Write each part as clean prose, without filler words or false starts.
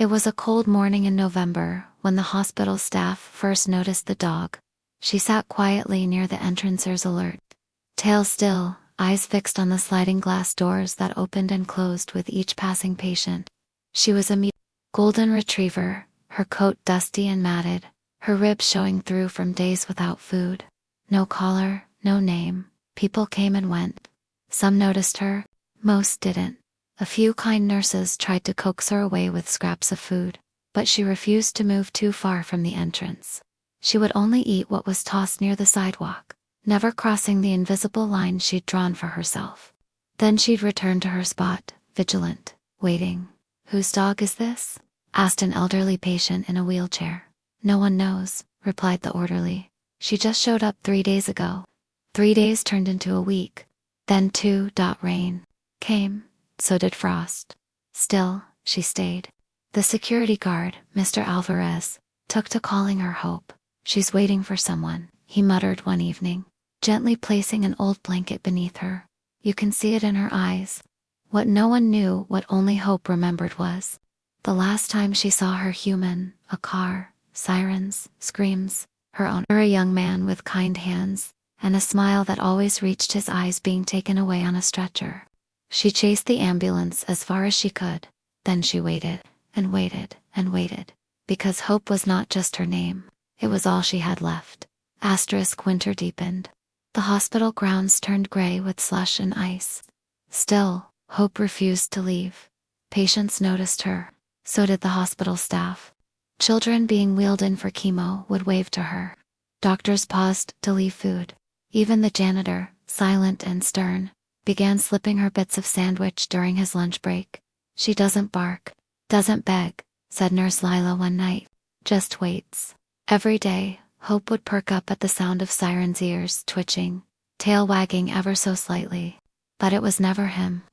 It was a cold morning in November when the hospital staff first noticed the dog. She sat quietly near the entrancer's alert, tail still, eyes fixed on the sliding glass doors that opened and closed with each passing patient. She was a golden retriever, her coat dusty and matted, her ribs showing through from days without food. No collar, no name. People came and went. Some noticed her, most didn't. A few kind nurses tried to coax her away with scraps of food, but she refused to move too far from the entrance. She would only eat what was tossed near the sidewalk, never crossing the invisible line she'd drawn for herself. Then she'd return to her spot, vigilant, waiting. "Whose dog is this?" asked an elderly patient in a wheelchair. "No one knows," replied the orderly. "She just showed up 3 days ago." 3 days turned into a week. Then 2. Rain came. So did frost. Still, she stayed. The security guard, Mr. Alvarez, took to calling her Hope. "She's waiting for someone," he muttered one evening, gently placing an old blanket beneath her. "You can see it in her eyes." What no one knew, what only Hope remembered, was the last time she saw her human, a car, sirens, screams, her own, a young man with kind hands, and a smile that always reached his eyes being taken away on a stretcher. She chased the ambulance as far as she could, then she waited, and waited, and waited, because Hope was not just her name, it was all she had left. Winter deepened. The hospital grounds turned gray with slush and ice. Still, Hope refused to leave. Patients noticed her. So did the hospital staff. Children being wheeled in for chemo would wave to her. Doctors paused to leave food. Even the janitor, silent and stern, began slipping her bits of sandwich during his lunch break. "She doesn't bark, doesn't beg," said Nurse Lila one night. "Just waits." Every day, Hope would perk up at the sound of sirens, ears twitching, tail wagging ever so slightly. But it was never him.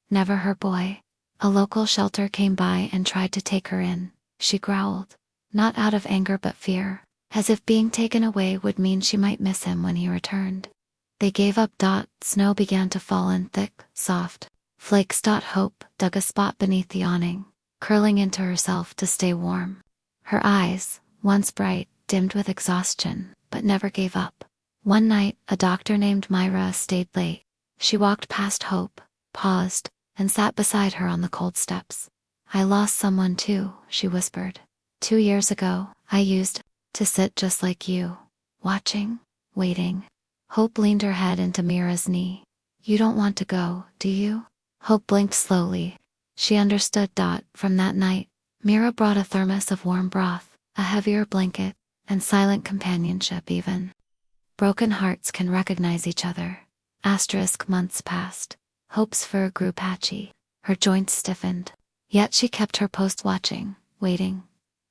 Never her boy. A local shelter came by and tried to take her in. She growled. Not out of anger but fear, as if being taken away would mean she might miss him when he returned. They gave up. Snow began to fall in thick, soft flakes. Hope dug a spot beneath the awning, curling into herself to stay warm. Her eyes, once bright, dimmed with exhaustion, but never gave up. One night, a doctor named Myra stayed late. She walked past Hope, paused, and sat beside her on the cold steps. "I lost someone too," she whispered. 2 years ago, I used to sit just like you, watching, waiting." Hope leaned her head into Mira's knee. "You don't want to go, do you?" Hope blinked slowly. She understood. From that night, Mira brought a thermos of warm broth, a heavier blanket, and silent companionship even. Broken hearts can recognize each other. Months passed. Hope's fur grew patchy. Her joints stiffened. Yet she kept her post, watching, waiting.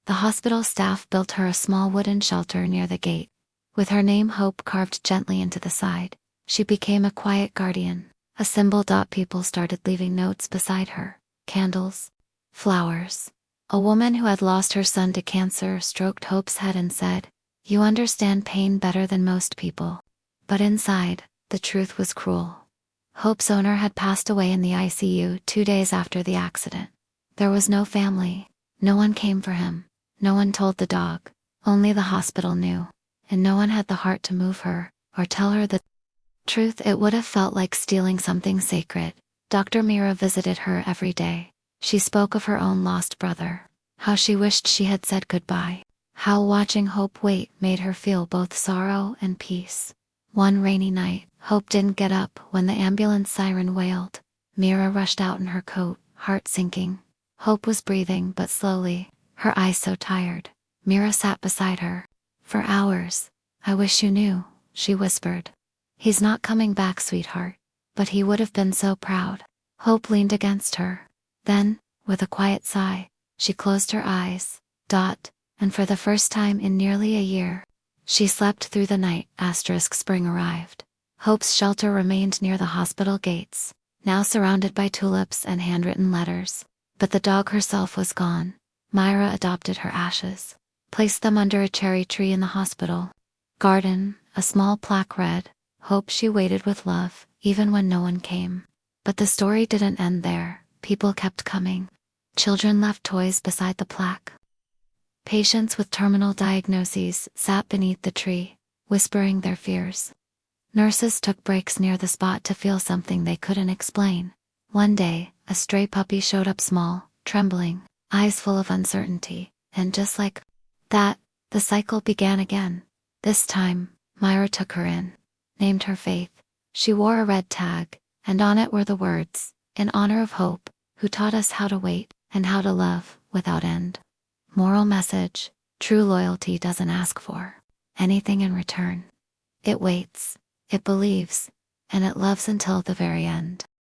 The hospital staff built her a small wooden shelter near the gate. With her name Hope carved gently into the side, she became a quiet guardian, a symbol. People started leaving notes beside her, candles, flowers. A woman who had lost her son to cancer stroked Hope's head and said, "You understand pain better than most people." But inside, the truth was cruel. Hope's owner had passed away in the ICU 2 days after the accident. There was no family. No one came for him. No one told the dog. Only the hospital knew. And no one had the heart to move her, or tell her the truth. It would have felt like stealing something sacred. Dr. Mira visited her every day. She spoke of her own lost brother. How she wished she had said goodbye. How watching Hope wait made her feel both sorrow and peace. One rainy night, Hope didn't get up when the ambulance siren wailed. Mira rushed out in her coat, heart sinking. Hope was breathing but slowly, her eyes so tired. Mira sat beside her. "For hours. I wish you knew," she whispered. "He's not coming back, sweetheart. But he would have been so proud." Hope leaned against her. Then, with a quiet sigh, she closed her eyes. And for the first time in nearly a year, she slept through the night. Spring arrived. Hope's shelter remained near the hospital gates, now surrounded by tulips and handwritten letters. But the dog herself was gone. Myra adopted her ashes, placed them under a cherry tree in the hospital garden, a small plaque read, "Hope she waited with love, even when no one came." But the story didn't end there. People kept coming. Children left toys beside the plaque. Patients with terminal diagnoses sat beneath the tree, whispering their fears. Nurses took breaks near the spot to feel something they couldn't explain. One day, a stray puppy showed up small, trembling, eyes full of uncertainty, and just like that, the cycle began again. This time, Myra took her in, named her Faith. She wore a red tag, and on it were the words, "In honor of Hope, who taught us how to wait, and how to love, without end." Moral message: true loyalty doesn't ask for anything in return. It waits, it believes, and it loves until the very end.